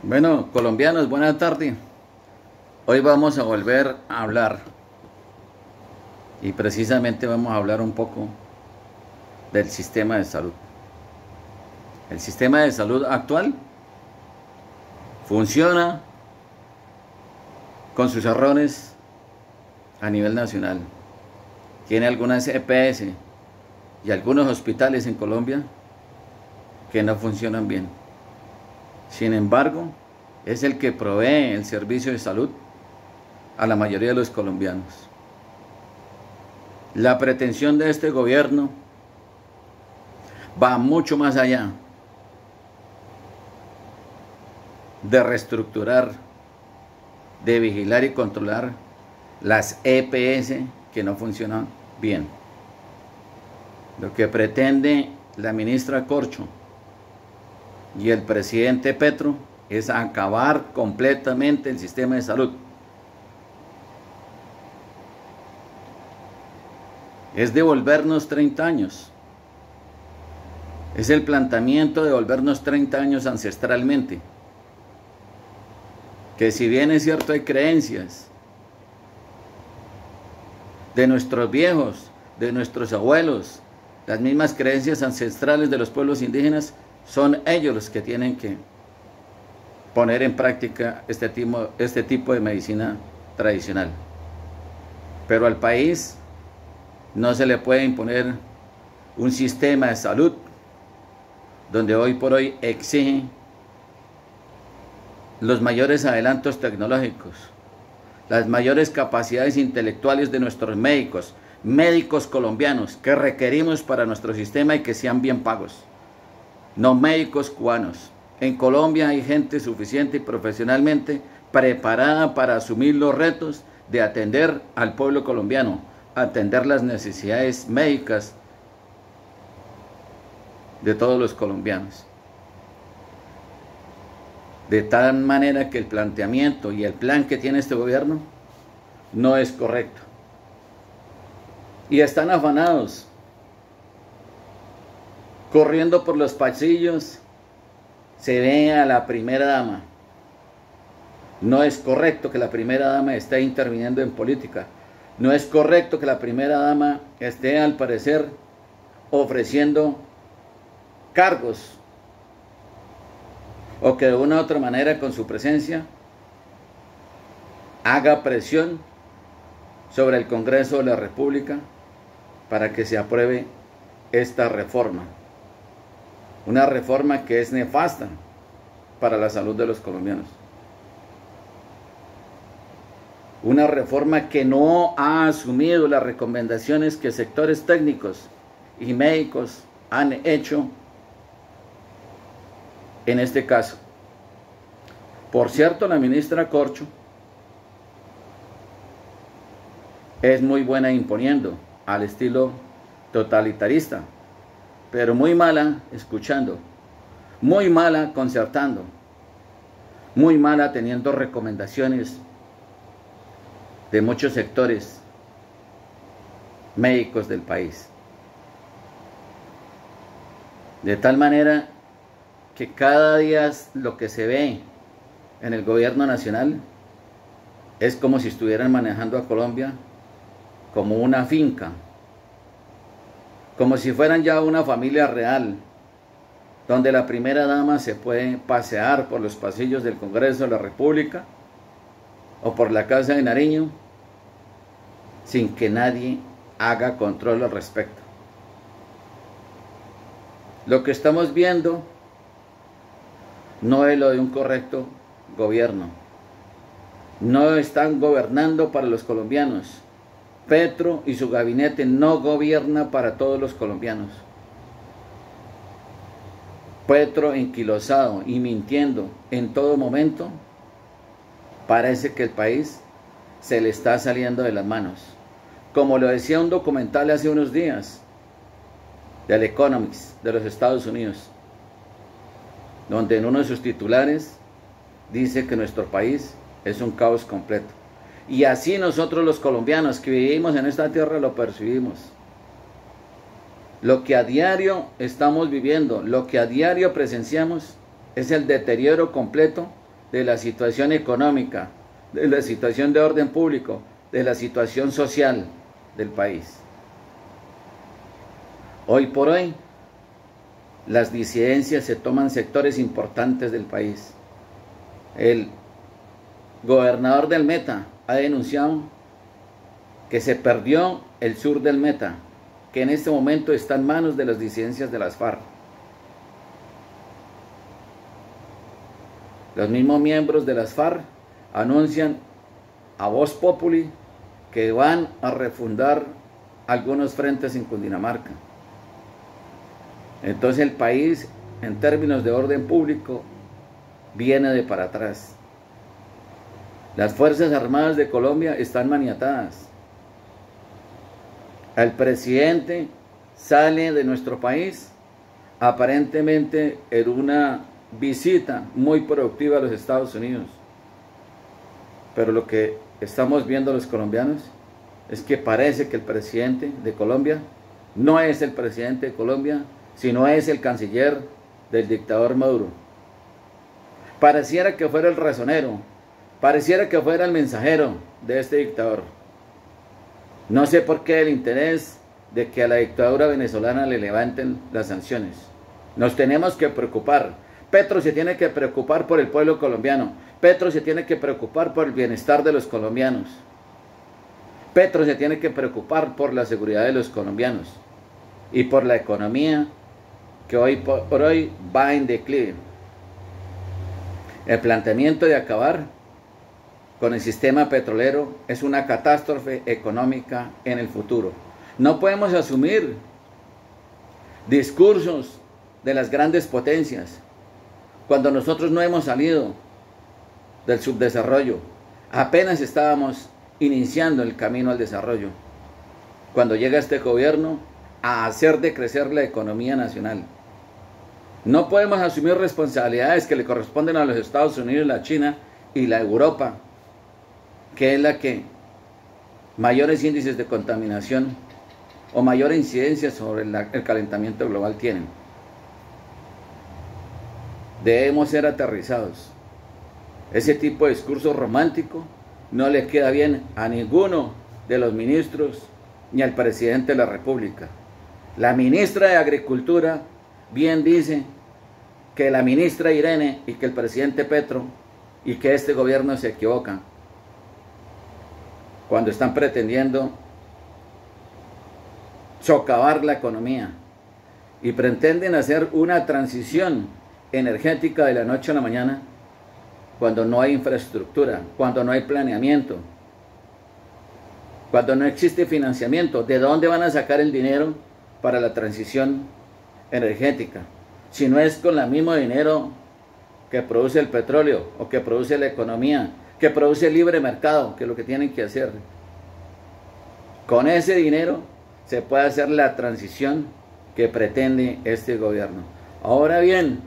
Bueno, colombianos, buenas tardes. Hoy vamos a volver a hablar y precisamente vamos a hablar un poco del sistema de salud. El sistema de salud actual funciona con sus errores a nivel nacional. Tiene algunas EPS y algunos hospitales en Colombia que no funcionan bien. Sin embargo, es el que provee el servicio de salud a la mayoría de los colombianos. La pretensión de este gobierno va mucho más allá de reestructurar, de vigilar y controlar las EPS que no funcionan bien. Lo que pretende la ministra Corcho y el presidente Petro es acabar completamente el sistema de salud. Es devolvernos 30 años. Es el planteamiento de devolvernos 30 años ancestralmente. Que si bien es cierto hay creencias de nuestros viejos, de nuestros abuelos, las mismas creencias ancestrales de los pueblos indígenas, son ellos los que tienen que poner en práctica este tipo de medicina tradicional. Pero al país no se le puede imponer un sistema de salud donde hoy por hoy exige los mayores adelantos tecnológicos, las mayores capacidades intelectuales de nuestros médicos colombianos que requerimos para nuestro sistema y que sean bien pagos. No médicos cubanos. En Colombia hay gente suficiente y profesionalmente preparada para asumir los retos de atender al pueblo colombiano, atender las necesidades médicas de todos los colombianos. De tal manera que el planteamiento y el plan que tiene este gobierno no es correcto. Y están afanados, corriendo por los pasillos, se ve a la primera dama. No es correcto que la primera dama esté interviniendo en política. No es correcto que la primera dama esté, al parecer, ofreciendo cargos o que de una u otra manera con su presencia haga presión sobre el Congreso de la República para que se apruebe esta reforma. Una reforma que es nefasta para la salud de los colombianos. Una reforma que no ha asumido las recomendaciones que sectores técnicos y médicos han hecho en este caso. Por cierto, la ministra Corcho es muy buena imponiendo al estilo totalitarista, pero muy mala escuchando, muy mala concertando, muy mala teniendo recomendaciones de muchos sectores médicos del país. De tal manera que cada día lo que se ve en el gobierno nacional es como si estuvieran manejando a Colombia como una finca, como si fueran ya una familia real, donde la primera dama se puede pasear por los pasillos del Congreso de la República o por la Casa de Nariño sin que nadie haga control al respecto. Lo que estamos viendo no es lo de un correcto gobierno. No están gobernando para los colombianos. Petro y su gabinete no gobierna para todos los colombianos. Petro, enquilosado y mintiendo en todo momento, parece que el país se le está saliendo de las manos. Como lo decía un documental hace unos días, del Economist de los Estados Unidos, donde en uno de sus titulares dice que nuestro país es un caos completo. Y así nosotros los colombianos que vivimos en esta tierra lo percibimos. Lo que a diario estamos viviendo, lo que a diario presenciamos, es el deterioro completo de la situación económica, de la situación de orden público, de la situación social del país. Hoy por hoy, las disidencias se toman sectores importantes del país. El gobernador del Meta ha denunciado que se perdió el sur del Meta, que en este momento está en manos de las disidencias de las FARC. Los mismos miembros de las FARC anuncian a Voz Populi que van a refundar algunos frentes en Cundinamarca. Entonces el país, en términos de orden público, viene de para atrás. Las Fuerzas Armadas de Colombia están maniatadas. El presidente sale de nuestro país aparentemente en una visita muy productiva a los Estados Unidos. Pero lo que estamos viendo los colombianos es que parece que el presidente de Colombia no es el presidente de Colombia, sino es el canciller del dictador Maduro. Pareciera que fuera el razonero, pareciera que fuera el mensajero de este dictador. No sé por qué el interés de que a la dictadura venezolana le levanten las sanciones. Nos tenemos que preocupar. Petro se tiene que preocupar por el pueblo colombiano. Petro se tiene que preocupar por el bienestar de los colombianos. Petro se tiene que preocupar por la seguridad de los colombianos y por la economía que hoy por hoy va en declive. El planteamiento de acabar con el sistema petrolero es una catástrofe económica en el futuro. No podemos asumir discursos de las grandes potencias cuando nosotros no hemos salido del subdesarrollo. Apenas estábamos iniciando el camino al desarrollo cuando llega este gobierno a hacer decrecer la economía nacional. No podemos asumir responsabilidades que le corresponden a los Estados Unidos, la China y la Europa, que es la que mayores índices de contaminación o mayor incidencia sobre el calentamiento global tienen. Debemos ser aterrizados. Ese tipo de discurso romántico no le queda bien a ninguno de los ministros ni al presidente de la República. La ministra de Agricultura bien dice que la ministra Irene y que el presidente Petro y que este gobierno se equivocan cuando están pretendiendo socavar la economía y pretenden hacer una transición energética de la noche a la mañana cuando no hay infraestructura, cuando no hay planeamiento, cuando no existe financiamiento. ¿De dónde van a sacar el dinero para la transición energética? Si no es con el mismo dinero que produce el petróleo o que produce la economía, que produce el libre mercado, que es lo que tienen que hacer. Con ese dinero se puede hacer la transición que pretende este gobierno. Ahora bien,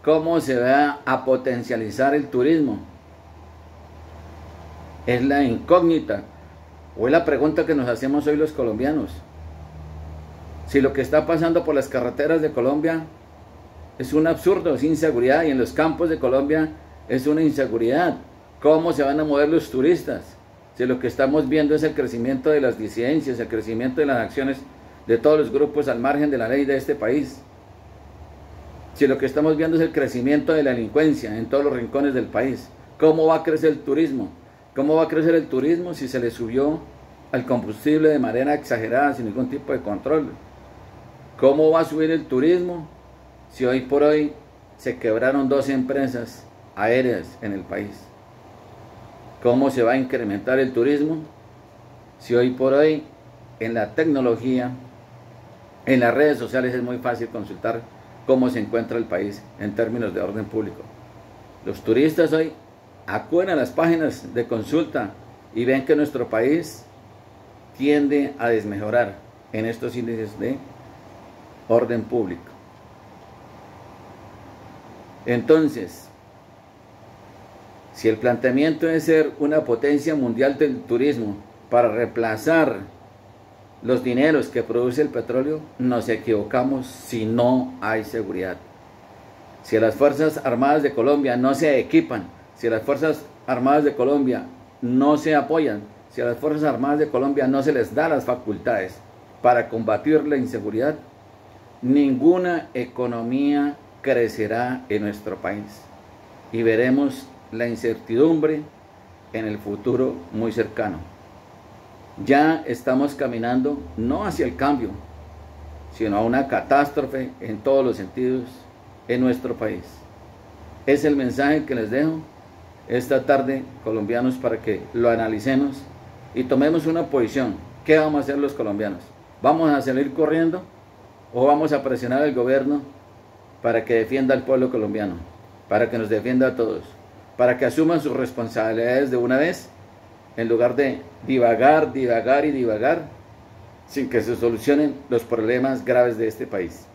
¿cómo se va a potencializar el turismo? Es la incógnita, o es la pregunta que nos hacemos hoy los colombianos. Si lo que está pasando por las carreteras de Colombia es un absurdo, es inseguridad, y en los campos de Colombia es una inseguridad, ¿cómo se van a mover los turistas? Si lo que estamos viendo es el crecimiento de las disidencias, el crecimiento de las acciones de todos los grupos al margen de la ley de este país. Si lo que estamos viendo es el crecimiento de la delincuencia en todos los rincones del país, ¿cómo va a crecer el turismo? ¿Cómo va a crecer el turismo si se le subió al combustible de manera exagerada, sin ningún tipo de control? ¿Cómo va a subir el turismo si hoy por hoy se quebraron 2 empresas aéreas en el país? ¿Cómo se va a incrementar el turismo si hoy por hoy en la tecnología, en las redes sociales es muy fácil consultar cómo se encuentra el país en términos de orden público? Los turistas hoy acuden a las páginas de consulta y ven que nuestro país tiende a desmejorar en estos índices de orden público. Entonces, si el planteamiento es ser una potencia mundial del turismo para reemplazar los dineros que produce el petróleo, nos equivocamos si no hay seguridad. Si las Fuerzas Armadas de Colombia no se equipan si las Fuerzas Armadas de Colombia no se apoyan, si a las Fuerzas Armadas de Colombia no se les da las facultades para combatir la inseguridad, ninguna economía crecerá en nuestro país y veremos la incertidumbre en el futuro muy cercano. Ya estamos caminando no hacia el cambio, sino a una catástrofe en todos los sentidos en nuestro país. Es el mensaje que les dejo esta tarde, colombianos, para que lo analicemos y tomemos una posición. ¿Qué vamos a hacer los colombianos? ¿Vamos a salir corriendo o vamos a presionar al gobierno para que defienda al pueblo colombiano, para que nos defienda a todos, para que asuman sus responsabilidades de una vez, en lugar de divagar sin que se solucionen los problemas graves de este país?